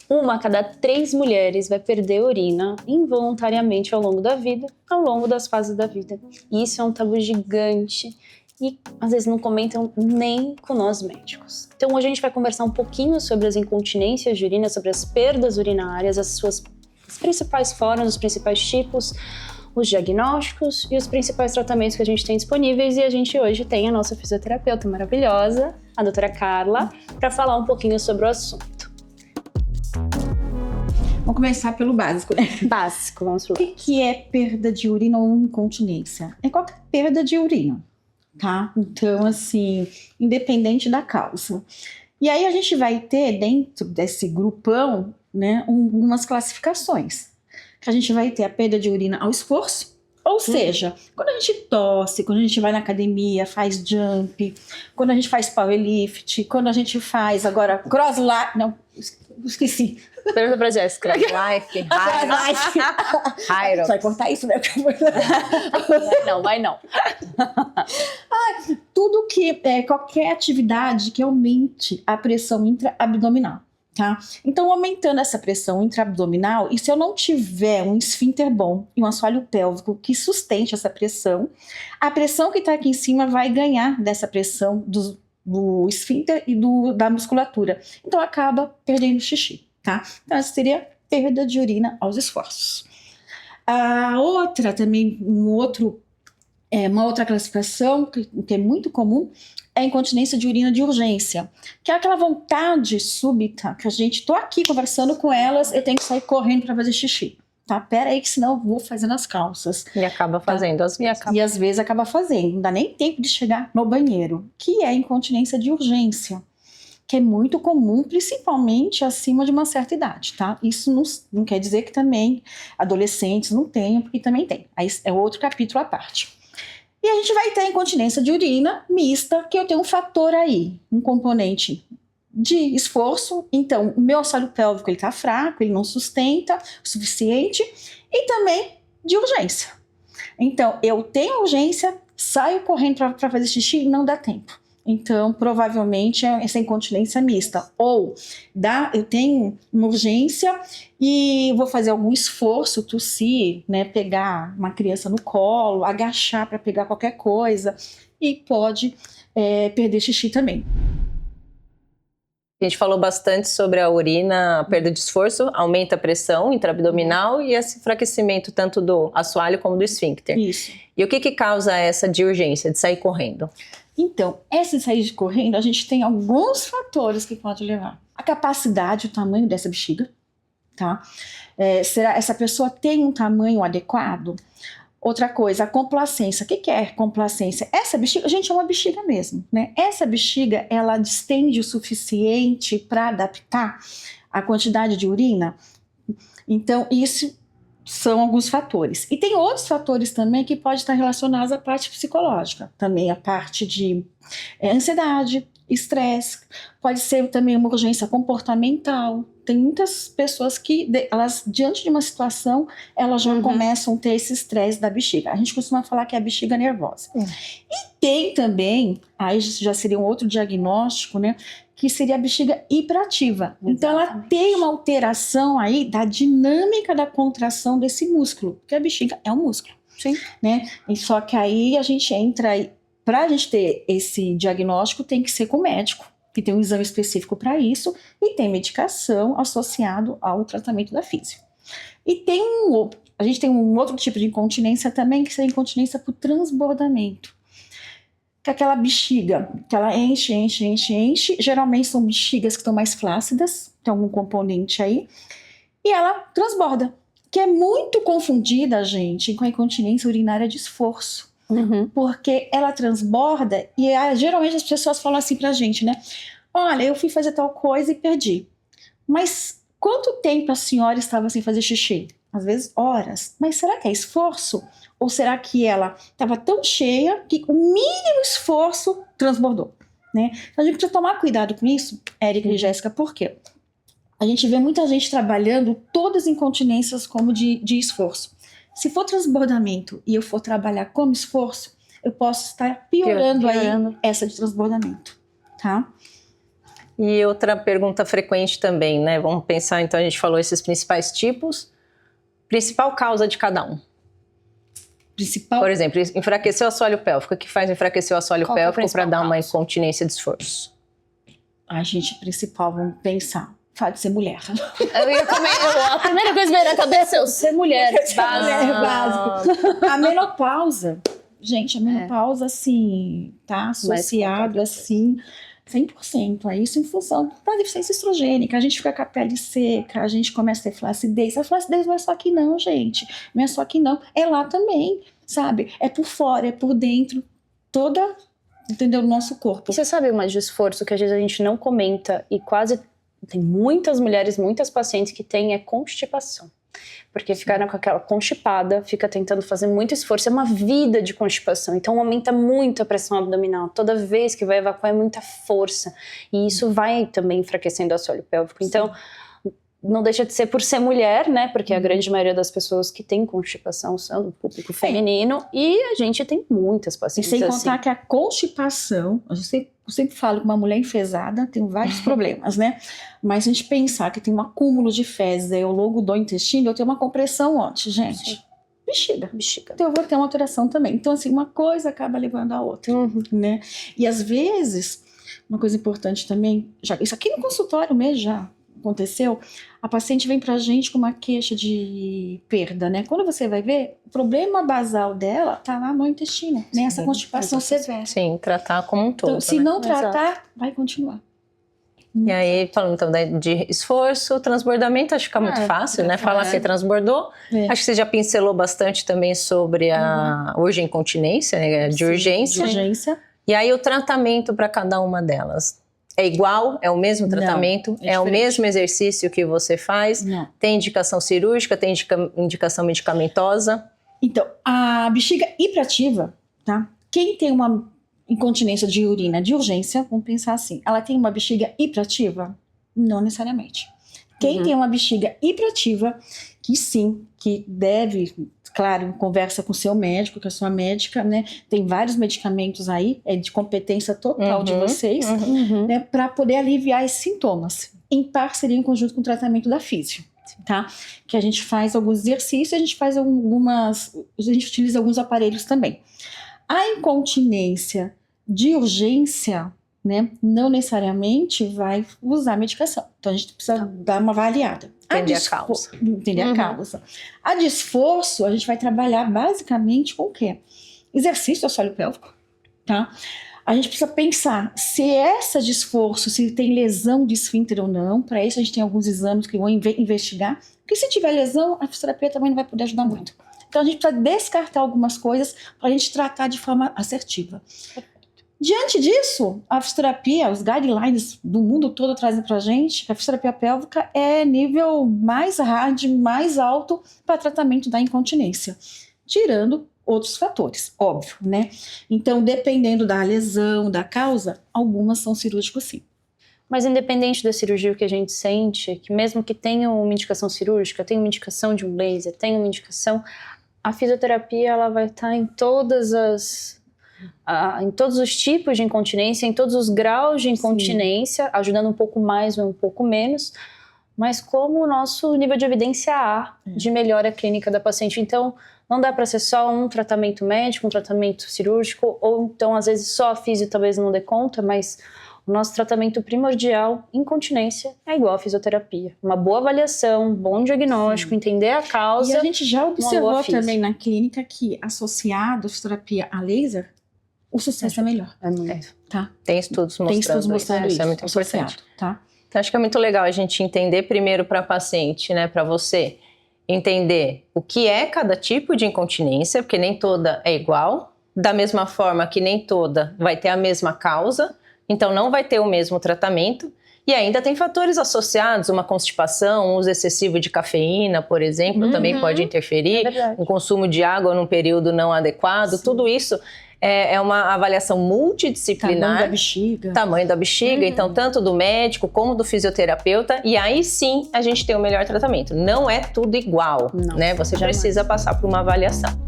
uma a cada 3 mulheres vai perder urina involuntariamente ao longo da vida, ao longo das fases da vida. E isso é um tabu gigante e às vezes não comentam nem com nós médicos. Então hoje a gente vai conversar um pouquinho sobre as incontinências de urina, sobre as perdas urinárias, as principais formas, os principais tipos, os diagnósticos e os principais tratamentos que a gente tem disponíveis. E a gente hoje tem a nossa fisioterapeuta maravilhosa, a doutora Carla, para falar um pouquinho sobre o assunto. Vamos começar pelo básico, né? Básico, vamos lá. O que é perda de urina ou incontinência? É qualquer perda de urina, tá? Então, assim, independente da causa. E aí a gente vai ter dentro desse grupão, né, umas classificações. Que a gente vai ter a perda de urina ao esforço, ou seja, quando a gente tosse, quando a gente vai na academia, faz jump, quando a gente faz powerlift, quando a gente faz agora crossline, não, esqueci. Pergunta pra Jéssica. Life, high. Vai cortar isso, né? Vai não. Tudo que qualquer atividade que aumente a pressão intraabdominal, tá? Então, aumentando essa pressão intraabdominal, e se eu não tiver um esfíncter bom e um assoalho pélvico que sustente essa pressão, a pressão que está aqui em cima vai ganhar dessa pressão do esfíncter e da musculatura. Então, acaba perdendo xixi, tá? Então, essa seria perda de urina aos esforços. A outra também, uma outra classificação que é muito comum é a incontinência de urina de urgência, que é aquela vontade súbita que a gente, tô aqui conversando com elas, eu tenho que sair correndo para fazer xixi, tá? Pera aí que senão eu vou fazer nas calças. E acaba fazendo, tá? às vezes. E às vezes acaba fazendo, não dá nem tempo de chegar no banheiro, que é a incontinência de urgência, que é muito comum, principalmente acima de uma certa idade, tá? Isso não quer dizer que também adolescentes não tenham, porque também tem. Aí é outro capítulo à parte. E a gente vai ter a incontinência de urina mista, que eu tenho um fator aí, um componente de esforço. Então, o meu assoalho pélvico ele tá fraco, ele não sustenta o suficiente, e também de urgência. Então, eu tenho urgência, saio correndo para fazer xixi e não dá tempo. Então, provavelmente, essa incontinência mista. Ou eu tenho uma urgência e vou fazer algum esforço, tossir, né, pegar uma criança no colo, agachar para pegar qualquer coisa e pode perder xixi também. A gente falou bastante sobre a urina, a perda de esforço, aumenta a pressão intraabdominal e esse enfraquecimento tanto do assoalho como do esfíncter. Isso. E o que causa essa de urgência, de sair correndo? Então, essa saída correndo, a gente tem alguns fatores que pode levar. A capacidade, o tamanho dessa bexiga, tá? Essa pessoa tem um tamanho adequado? Outra coisa, a complacência. O que é complacência? Essa bexiga, gente, é uma bexiga mesmo, né? Essa bexiga, ela distende o suficiente para adaptar a quantidade de urina? Então, isso são alguns fatores. E tem outros fatores também que podem estar relacionados à parte psicológica. Também a parte de ansiedade, estresse. Pode ser também uma urgência comportamental. Tem muitas pessoas que, elas, diante de uma situação, elas já começam a ter esse estresse da bexiga. A gente costuma falar que é a bexiga nervosa. E tem também, aí já seria um outro diagnóstico, né? Que seria a bexiga hiperativa. Exatamente. Então, ela tem uma alteração aí da dinâmica da contração desse músculo, porque a bexiga é um músculo. Sim. Né? E só que aí a gente entra, para a gente ter esse diagnóstico, tem que ser com o médico, que tem um exame específico para isso, e tem medicação associado ao tratamento da físio. E a gente tem um outro tipo de incontinência também, que seria a incontinência por transbordamento. Que aquela bexiga, que ela enche, geralmente são bexigas que estão mais flácidas, tem algum componente aí, e ela transborda, que é muito confundida, gente, com a incontinência urinária de esforço, porque ela transborda e geralmente as pessoas falam assim pra gente, né, olha, eu fui fazer tal coisa e perdi, mas quanto tempo a senhora estava sem fazer xixi? Às vezes horas, mas será que é esforço? Ou será que ela estava tão cheia que o mínimo esforço transbordou, né? Então a gente precisa tomar cuidado com isso, Érica e Jéssica, por quê? A gente vê muita gente trabalhando todas as incontinências como de esforço. Se for transbordamento e eu for trabalhar como esforço, eu posso estar piorando aí essa de transbordamento, tá? E outra pergunta frequente também, né? Vamos pensar, então a gente falou esses principais tipos. Principal causa de cada um. Principal. Por exemplo, enfraqueceu o assoalho pélvico. O que faz enfraquecer o assoalho Qual que é a pélvico para principal dar uma causa? incontinência de esforço? A gente principal, vamos pensar. Fato de ser mulher. A primeira coisa que veio na cabeça é ser mulher. Mulher básico. A menopausa. Gente, a menopausa, assim, tá associado, assim, 100% a isso em função da deficiência estrogênica. A gente fica com a pele seca, a gente começa a ter flacidez. A flacidez não é só aqui não, gente. Não é só aqui não. É lá também, sabe? É por fora, é por dentro. Toda, entendeu? O nosso corpo. E você sabe uma de esforço que às vezes a gente não comenta e quase tem muitas mulheres, muitas pacientes que têm é constipação. Porque ficaram com aquela constipada, fica tentando fazer muito esforço, é uma vida de constipação, então aumenta muito a pressão abdominal, toda vez que vai evacuar é muita força, e isso vai também enfraquecendo o assoalho pélvico, então não deixa de ser por ser mulher, né, porque a grande maioria das pessoas que têm constipação são do público feminino, e a gente tem muitas E pacientes sem assim. contar que a constipação, eu sempre falo que uma mulher enfesada tem vários problemas, né? Mas a gente pensar que tem um acúmulo de fezes aí ao longo do intestino, eu tenho uma compressão onde, gente? Sim. Bexiga. Bexiga. Então eu vou ter uma alteração também. Então, assim, uma coisa acaba levando a outra, né? E às vezes, uma coisa importante também, isso aqui no consultório mesmo já aconteceu, a paciente vem pra gente com uma queixa de perda, né? Quando você vai ver, o problema basal dela tá lá no intestino, né? Essa constipação severa. Sim, tratar como um todo. Então, se né? não tratar, vai continuar. E aí, falando então de esforço, transbordamento, acho que fica muito fácil, né? Falar que transbordou. É. Acho que você já pincelou bastante também sobre a incontinência, né? De urgência. De urgência. E aí, o tratamento para cada uma delas. É igual? É o mesmo tratamento? Não, é o diferente. mesmo exercício que você faz? Não. Tem indicação cirúrgica? Tem indicação medicamentosa? Então, a bexiga hiperativa, tá? Quem tem uma incontinência de urina de urgência, vamos pensar assim, ela tem uma bexiga hiperativa? Não necessariamente. Quem tem uma bexiga hiperativa, que sim, que deve, claro, conversa com o seu médico, com a sua médica, né? Tem vários medicamentos aí, é de competência total de vocês, né? Para poder aliviar esses sintomas, em parceria, em conjunto com o tratamento da físio. Tá? Que a gente faz alguns exercícios, a gente utiliza alguns aparelhos também. A incontinência de urgência, né, não necessariamente vai usar medicação. Então a gente precisa dar uma avaliada. Entender a causa. Entender a causa. A de esforço, a gente vai trabalhar basicamente com o quê? Exercício do assoalho pélvico, tá? A gente precisa pensar se essa de esforço, se tem lesão de esfíncter ou não. Para isso a gente tem alguns exames que vão investigar. Porque se tiver lesão, a fisioterapia também não vai poder ajudar muito. Então a gente precisa descartar algumas coisas para a gente tratar de forma assertiva. Diante disso, a fisioterapia, os guidelines do mundo todo trazem para a gente que a fisioterapia pélvica é nível mais hard, mais alto para tratamento da incontinência. Tirando outros fatores, óbvio, né? Então, dependendo da lesão, da causa, algumas são cirúrgicos sim. Mas independente da cirurgia, o que a gente sente, que mesmo que tenha uma indicação cirúrgica, tenha uma indicação de um laser, tenha uma indicação, a fisioterapia ela vai estar em todos os tipos de incontinência, em todos os graus de incontinência, ajudando um pouco mais ou um pouco menos, mas como o nosso nível de evidência há de melhora clínica da paciente. Então, não dá para ser só um tratamento médico, um tratamento cirúrgico, ou então, às vezes, só a físio talvez não dê conta, mas o nosso tratamento primordial, incontinência, é igual à fisioterapia. Uma boa avaliação, um bom diagnóstico, entender a causa. E a gente já observou boa físio. também na clínica que, associado a fisioterapia a laser, o sucesso é melhor. É muito. Tá? Tem estudos mostrando, Tem estudos mostrando isso. Isso é muito associado, importante. tá? Então, acho que é muito legal a gente entender primeiro para a paciente, né, para você, entender o que é cada tipo de incontinência, porque nem toda é igual, da mesma forma que nem toda vai ter a mesma causa, então não vai ter o mesmo tratamento, e ainda tem fatores associados, uma constipação, um uso excessivo de cafeína, por exemplo, também pode interferir, um consumo de água num período não adequado, tudo isso é uma avaliação multidisciplinar. Tamanho da bexiga. Tamanho da bexiga, então tanto do médico como do fisioterapeuta, e aí sim a gente tem o melhor tratamento. Não é tudo igual, Não, né? Você jamais. precisa passar por uma avaliação.